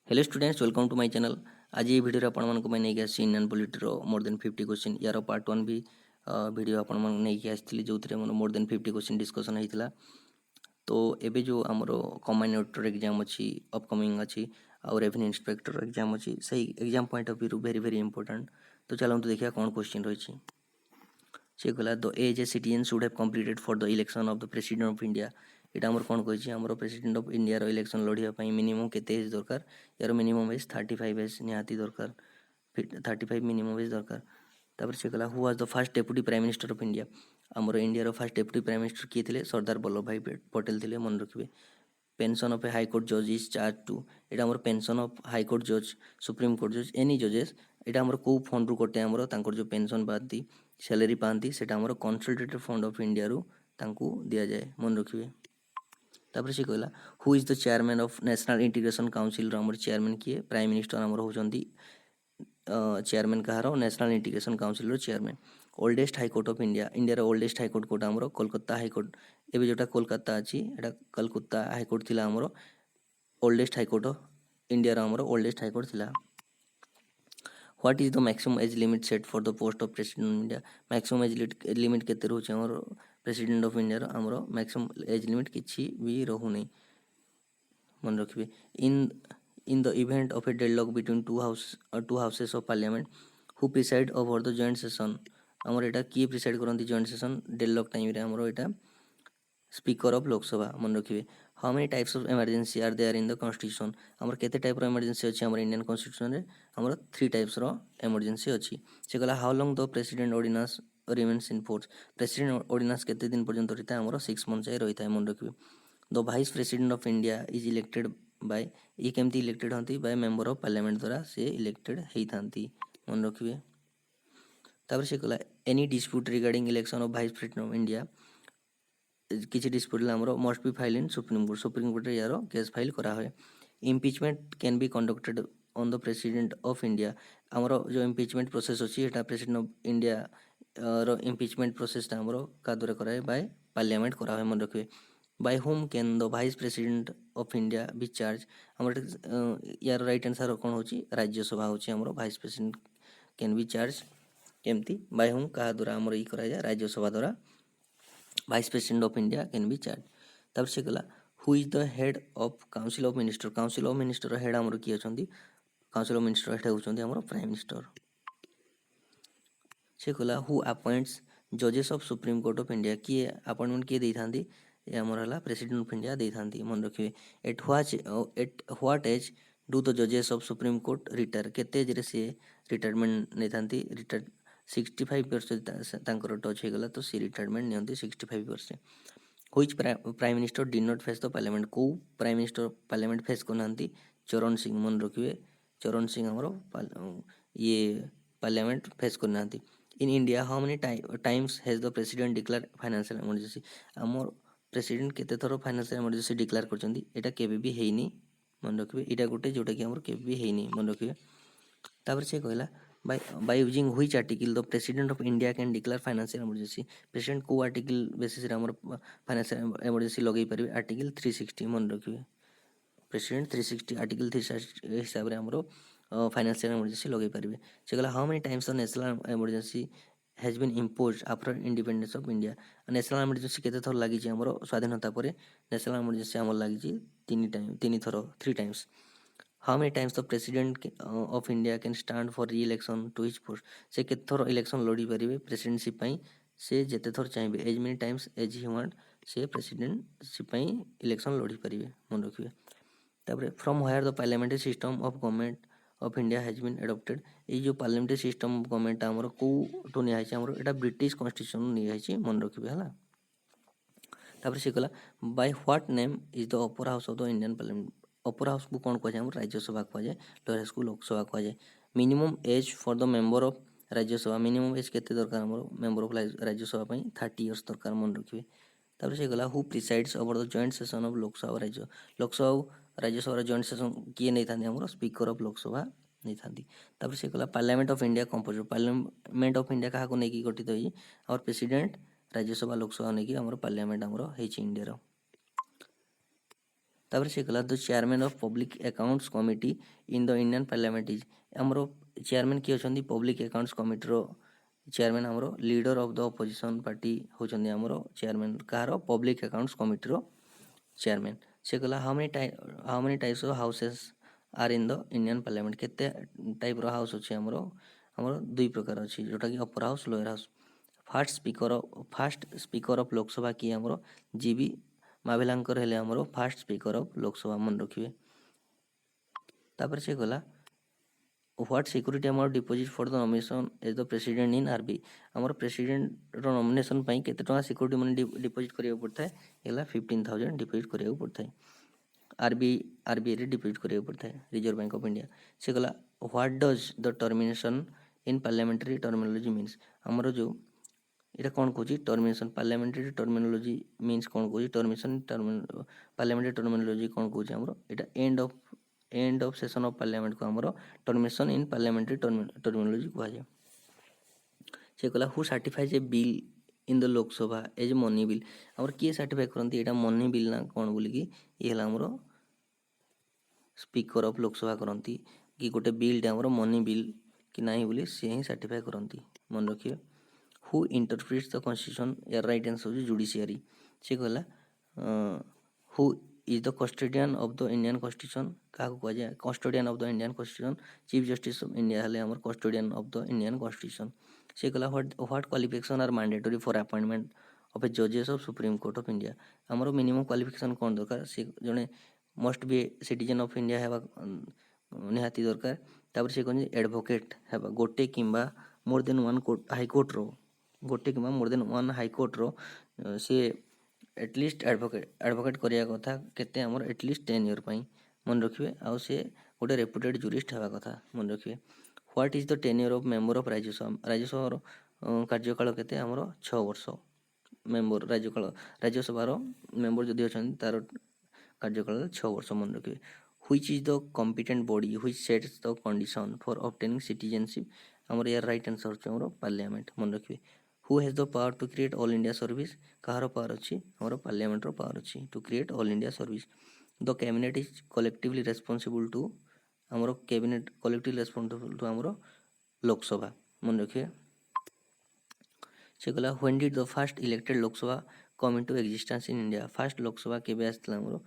Hello students, welcome to my channel. आज ये video आपण मानक मैं नहीं आसी इंडियन पॉलिटी रो मोर देन 50 क्वेश्चन यार पार्ट 1 भी वीडियो आपण मन नहीं आसी जो मोर देन 50 क्वेश्चन डिस्कशन होता। तो एबे जो आमर कम्बाइंड ऑडिटर एग्जाम अच्छी अपकमिंग अच्छी और रेवेन्यू इंस्पेक्टर एग्जाम अच्छी सही exam point of view very very important. तो चलते देखिए कौन क्वेश्चन रही। से कहला the age a citizen should have completed for the election of the president of India. यहाँ आमर कौन कही आमर प्रेसिडेंट ऑफ इंडिया रो इलेक्शन लड़ाई मिनिमम केते एज दरकार। यार मिनिमम एज 35 एज निहाती दरकार। 35 मिनिमम एज दरकार। तापर से कहला who was the first deputy prime minister of India. आमर India first deputy prime minister किए थे सरदार वल्लभ भाई पटेल थे मन रखिए। पेंशन ऑफ ए हाईकोर्ट जज इज चार्ज टू। यहाँ आमर पेंशन ऑफ हाईकोर्ट जज सुप्रीम कोर्ट जज एनी जजेस यहाँ आमर कौ फंड रू कटे आमर जो पेंशन पाती सैलरी पाती से कंसोलिडेटेड फंड ऑफ इंडिया रू दि जाए मन रखिए। तापर से कहला who is the chairman of national integration council chairman किए प्राइम मिनिस्टर आमर होचंती चेयरमैन कहार national integration council chairman. Oldest high court of India India oldest high court कोटा आमर कोलकाता हाईकोर्ट। एबे जोटा कोलकाता अच्छी एटा कलकत्ता हाईकोर्ट थिला आमर ओल्डेस्ट हाईकोर्ट इंडिया आमर ओल्डेस्ट हाईकोर्ट थिला। What is the maximum age limit set for the post of president of India. Maximum age limit केते रोचे आमर प्रेसिडेंट ऑफ इंडिया आमर मैक्सिमम एज लिमिट किछि भी रहू नहीं मन रखिए। In the event of A deadlock between two houses of parliament who preside over the joint session. आमर एटा किए प्रिसाइड करती जॉइंट सेशन डेडलॉक टाइम रे आमर एटा स्पीकर ऑफ लोकसभा मन रखिए। How many types of emergency are there in the constitution. आमर केते type रो emergency अच्छी आमर इंडियन कॉन्स्टिट्यूशन रे आमर 3 टाइप्स रो इमरजेंसी अच्छी। से कहला how long the president ordinance remains in force. President ordinance केते दिन पर्यंत रही है आमर 6 मंथ जाए रही है मन रखिए। The vice president of India is elected by ये केमती इलेक्टेड होती बाय मेंबर ऑफ पार्लियामेंट द्वारा से इलेक्टेड होती मन रखिए। तापर से कहला any dispute regarding election of vice president of India किसी डिस्प्यूट आमर must be file in supreme court यार केस फाइल करा हुए। Impeachment can be conducted on the president of India. आमर जो इम्पिचमेंट प्रोसेस अच्छी प्रेसिडेंट ऑफ इंडिया रो impeachment process आमर का द्वारा कराए बाय पार्लियामेंट करा हुए मन रखिए। By whom can the vice president of India be charge. आमर यार राइट आंसर कौन हो राज्यसभा होमर vice president can be charge केमती बाय होम क्या द्वारा आमर ये कराए राज्यसभा द्वारा vice president of India can be charge. तब से कहला who is the head of council of minister. Council of minister head आमर किए काउंसिल ऑफ मिनिस्टर हेड होचंती आमर प्राइम मिनिस्टर। से कहला हु अपॉइंट्स जजेस of supreme court of India किए अपॉइंटमेंट किए देथांती ये आमर हला प्रेसिडेंट ऑफ इंडिया देथांती मन रखिए। At what age do the जजेस ऑफ सुप्रीम कोर्ट रिटायर केते एज रे से रिटायरमेंट नेथांती रिटायर 65 इयर्स तांकर टच होगला तो सी रिटायरमेंट नियंती 65 years. Which prime minister did not face the parliament को प्राइम मिनिस्टर पार्लियामेंट फेस करना चरण सिंह मन रखिए। चरण सिंह आमर ये पार्लियामेंट फेस करना। In India how many times has the president declare financial emergency. आमर प्रेसिडेंट केते थर फाइनेंशियल इमरजेंसी डिक्लेयर करछंती एटा केबे भी हेइनी मन रखिए। एटा गोटे जोटा कि आमर केबे भी हेइनी मन रखिए। तापर से कहला by using which article the president of India can declare financial emergency. President को आर्टिकल बेसिस रे आमर फाइनेंशियल इमरजेंसी लगे पारे आर्टिकल 360 मन रखिए। प्रेसिडेंट 360 आर्टिकल 360 हिसाब रे आमर फाइनेंशियल इमरजेंसी लगे पारे। से कहला how many times the national emergency has been imposed after independence of India. National emergency केते थर लागी आमर स्वाधीनता पर नेशनल इमरजेंसी आमर लागी 3 थर 3 times. How many times the president of India can stand for reelection to his post. से केते थर इलेक्शन लड़ी पारे प्रेसिडेंटशिप से जेते थर चाहिए as many times as he want से प्रेसिडेंटशिप इलेक्शन लड़ी पारे मन रखिए। तापर from where the parliamentary system of government of India has been adopted. ये जो पार्लियामेंट्री सिस्टम ऑफ गवर्नमेंट आमर को निया आमर एटा ब्रिटिश कॉन्स्टिट्यूशन निया मन रखिए है। तापर से कहला by what name is the upper house of the Indian parliament. Upper house को कौन कहुए राज्यसभा कहुए लोअर हाउस को लोकसभा कहुए। Minimum age for the member of Rajya Sabha minimum age केते दरकार आमर मेंबर ऑफ राज्यसभा 30 इयर्स दरकार मन रखिए। तापर से कहला who presides over the joint session of Lok Sabha Lok Sabha Rajya Sabha joint session किए नहीं थांती आमर स्पीकर ऑफ लोकसभा नहीं थांती। तापर से कहला parliament of India compose parliament of India क्या नहीं गठित होई और प्रेसिडेंट राज्यसभा लोकसभा नहीं आमर पार्लियामेंट आमर इंडिया। तापर से कहला the chairman of public accounts committee in the Indian parliament is आमर चेयरमैन किए अच्छा पब्लिक अकाउंट्स कमिटी चेयरमैन आमर leader of the opposition party होचंदी आमर चेयरमैन कहार पब्लिक अकाउंट्स कमिटी चेयरमैन से कहला how many types of houses are in the Indian parliament केते टाइप रो हाउस अच्छे आमर आमर दुई प्रकार अच्छी जोटा कि upper house lower house first speaker of Lok Sabha किए आमर जीबी माभेलांकर हेले आमर फास्ट स्पीकर ऑफ लोकसभा मन रखिए तापर से गला व्हाट सिक्योरिटी आमर deposit for the nomination as the president इन आरबी आमर प्रेसिडेंट रो नॉमिनेशन पई केते टका सिक्योरिटी मनी डिपोजिट करिया पड़ता है एला 15,000 डिपोजिट करिया पड़ता है आरबीआई रे डिपोजिट करिया पड़ता है रिजर्व बैंक ऑफ इंडिया से गला what does the termination in parliamentary terminology means आमर जो এটা କ'ଣ କହୁଛି ଟର୍ମିନେସନ୍ ପାର୍ଲାମେଣ୍ଟାରୀ ଟର୍ମିନୋଲୋଜି ମିନ୍ସ କ'ଣ କହୁଛି ପାର୍ଲାମେଣ୍ଟାରୀ ଟର୍ମିନୋଲୋଜି କ'ଣ କହୁଛି ଆମର ଏଇଟା ଏଣ୍ଡ ଅଫ୍ ସେସନ୍ ଅଫ୍ ପାର୍ଲାମେଣ୍ଟକୁ ଆମର ଟର୍ମିନେସନ୍ ଇନ୍ ପାର୍ଲାମେଣ୍ଟାରୀ ଟର୍ମିନୋଲୋଜି କୁହାଯାଏ ସେ କହିଲା who certifies a bill in the Lok Sabha as money bill ଆମର କିଏ ସାର୍ଟିଫାଏ କରନ୍ତି ଏଇଟା ମନି ବିଲ୍ ନା କ'ଣ ବୋଲିକି ଇଏ ହେଲା ଆମର ସ୍ପିକର ଅଫ୍ ଲୋକସଭା କରନ୍ତି କି ଗୋଟେ ବିଲ୍ଟା ଆମର ମନି ବିଲ୍ କି ନାହିଁ ବୋଲି ସେ ହିଁ ସାର୍ଟିଫାଏ କରନ୍ତି ମନେ ରଖିବେ who interprets the constitution या right answer होची judiciary से कहला who is the custodian of the Indian constitution काहू कह जाए custodian of the Indian constitution chief justice of India हले हमर custodian of the Indian constitution से कहला what qualification are mandatory for appointment of a judges of Supreme Court of India हमर minimum qualification कोन दरकार से जने must be citizen of India हेबा निहाती दरकार तापर से कोन एडवोकेट हेबा गोटे किंबा more than one court high court रो गोटे कि मोर देन वन हाईकोर्टर सी एटलिस्ट एडवोकेट करिया कथा केते हमर एटलिस्ट 10 ईयर पई मन रखिए आउ से गोटे रेपुटेड जुरिस्ट हेबा कथा मन रखिए what is the tenure of member of Rajya Sabha कार्यकाल केते हमर 6 वर्ष मेंबर राज्यसभा मेंबर जदि अछन तार कार्यकाल 6 वर्ष मन रखिए which is the competent body which sets the condition for obtaining citizenship हमर यार राइट आंसर छ हमर पार्लियामेंट मन रखिए who has the power to create all India service Kahar power अच्छी हमारा पार्लियामेंट रो पावर अच्छी to create all India service the cabinet is collectively responsible to हमारा cabinet collectively responsible to हमारा लोकसभा मन रखिए से कहला when did the first elected Lok Sabha come into existence in India first Lok Sabha केबे आस्थिला हमारा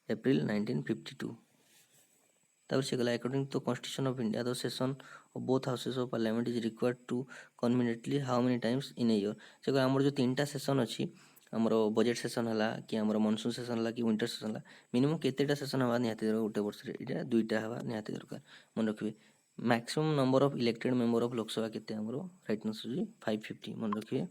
April 1952 तब से कहला according to constitution of India the session of both houses of parliament is required to conveniently how many times in a year से कहला हमर जो तीनटा सेशन अछि हमर बजट सेशन हला कि हमर मानसून सेशन हला कि विंटर सेशन हला मिनिमम केतेटा सेशन हवा निहाती दरकार गोटे वर्ष रे इटा दुईटा हवा निहाती दरकार मन रखिबे maximum number of elected member of Lok Sabha केते हमर राइट आंसर जी 550 मन रखिबे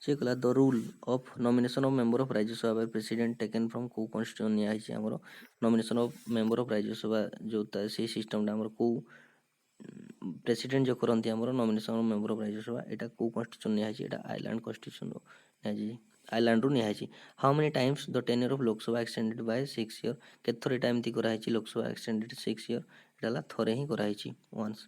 से कहला the rule of nomination of member of Rajya Sabha by president taken from को कॉन्स्टिट्यूशन निया है हमर nomination of member of Rajya Sabha जो ता से सिस्टम हमर को प्रेसिडेंट जो करंती हमर nomination of member of Rajya Sabha एटा को कॉन्स्टिट्यूशन निया है एटा आइलैंड कॉन्स्टिट्यूशन रो निया जी आइलैंड रो निया है how many times the tenure of Lok Sabha extended by 6 year केथरे टाइम ती करा है लोकसभा एक्सटेंडेड 6 ईयर एटाला थरे ही करा है once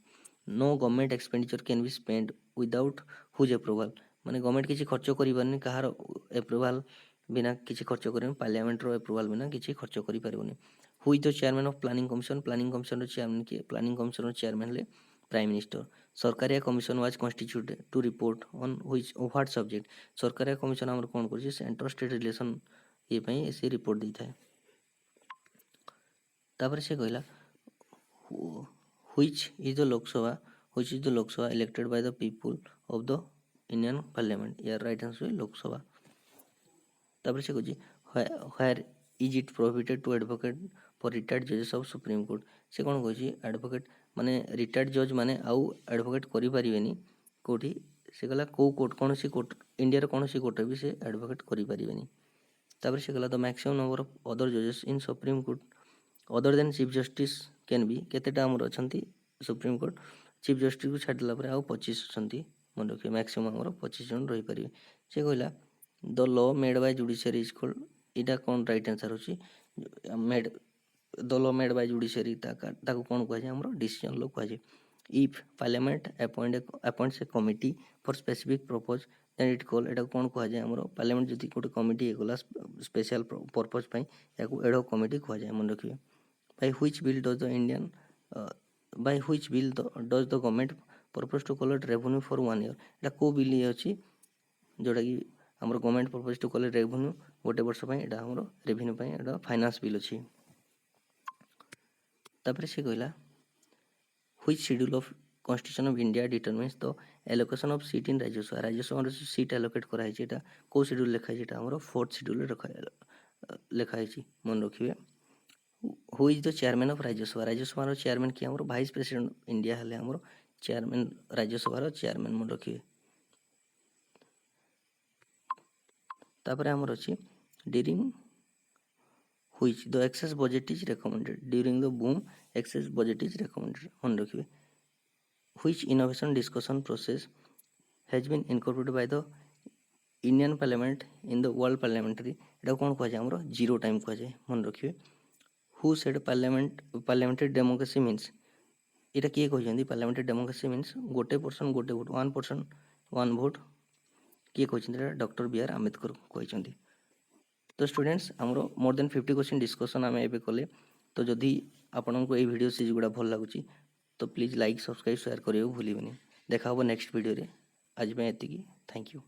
no government expenditure can be spend without whose approval माने गवर्नमेंट किसी खर्च करि परनी कहार अप्रूवल बिना किसी खर्च करिन पार्लियामेंट रो अप्रूवल बिना किसी खर्च करि परबोनी who is the chairman of planning commission रो चेयरमैन के प्लानिंग कमिशन रो चेयरमैन ले prime minister Sarkaria commission was constituted to report on which what subject Sarkaria commission हमर कोन करछि सेंटर स्टेट रिलेशन ये पई से रिपोर्ट दी थाए तापर से कहला which is the Lok Sabha elected by the people of the Indian parliament यार राइट आंसर लोकसभा तापर से कहछि where is it prohibited to advocate for retired जजेस ऑफ सुप्रीम कोर्ट से कोन कहछि एडवोकेट माने रिटायर्ड जज माने आउ एडवोकेट करि परिबेनी कोठी से कहला को कोर्ट कोनसी कोर्ट इंडिया रे कोनसी कोर्ट भी से एडवोकेट करि परिबेनी तापर से कहला the maximum number of other जजेस in supreme court other than chief justice can be केतेटा हमर अछंती सुप्रीम कोर्ट चीफ जस्टिस को छाडला पर आउ 25 अछंती मन रखिए मैक्सिमम हमर 25 जन रही परिबे से कहला the law made by judiciary is called इटा कोन राइट आंसर होची made the law made by judiciary ताको कोन कहै छै हमर डिसीजन लॉ कहै छै if parliament appoints a committee for specific purpose then it call एटा कोन कहै जाय हमरो पार्लियामेंट जति गोटे कमिटी हेगला स्पेशल पर्पस पई याकू एडो कमिटी कहै जाय मन रखिबे by which bill does the Indian by which bill does the government purpose to collect revenue for 1 year एटा को बिल ये अछि जोटा कि हमर government purpose to collect revenue गोटे वर्ष पई एटा हमर रेवेन्यू पई एटा फाइनेंस बिल अछि तापर से कहला which schedule of constitution of India determines the allocation of seat in Rajya Sabha Rajya Sabha row seat allocate करा है एटा को शेड्यूल लिखा है एटा हमर 4th शेड्यूल लिखा है मन रखिबे who is the chairman of Rajya Sabha रो चेयरमैन कि हमर वाइस प्रेसिडेंट इंडिया हले हमर चेयरमैन राज्यसभा रो चेयरमैन मन रखिबे तापर हमर अछि during which the excess budget is recommended during the boom excess budget is recommended मन रखिबे which innovation discussion process has been incorporated by the Indian Parliament in the World Parliamentary एटा कोन कहै छै हमरो जीरो टाइम कहै छै मन रखिबे who said parliamentary democracy means एटा किए कहै parliamentary democracy means गोटे पर्सन गोटे वोट 1% 1 vote किए कहै डॉक्टर बी आर आंबेडकर कहै तो स्टूडेंट्स हमरो मोर देन 50 क्वेश्चन डिस्कशन आमे एबे कले तो जदि आपन को ए वीडियो सीरीज गुडा भल लागुची तो प्लीज लाइक सब्सक्राइब शेयर करियो भूलिबेनी देखा हो नेक्स्ट वीडियो रे आज में एतिकी थैंक यू।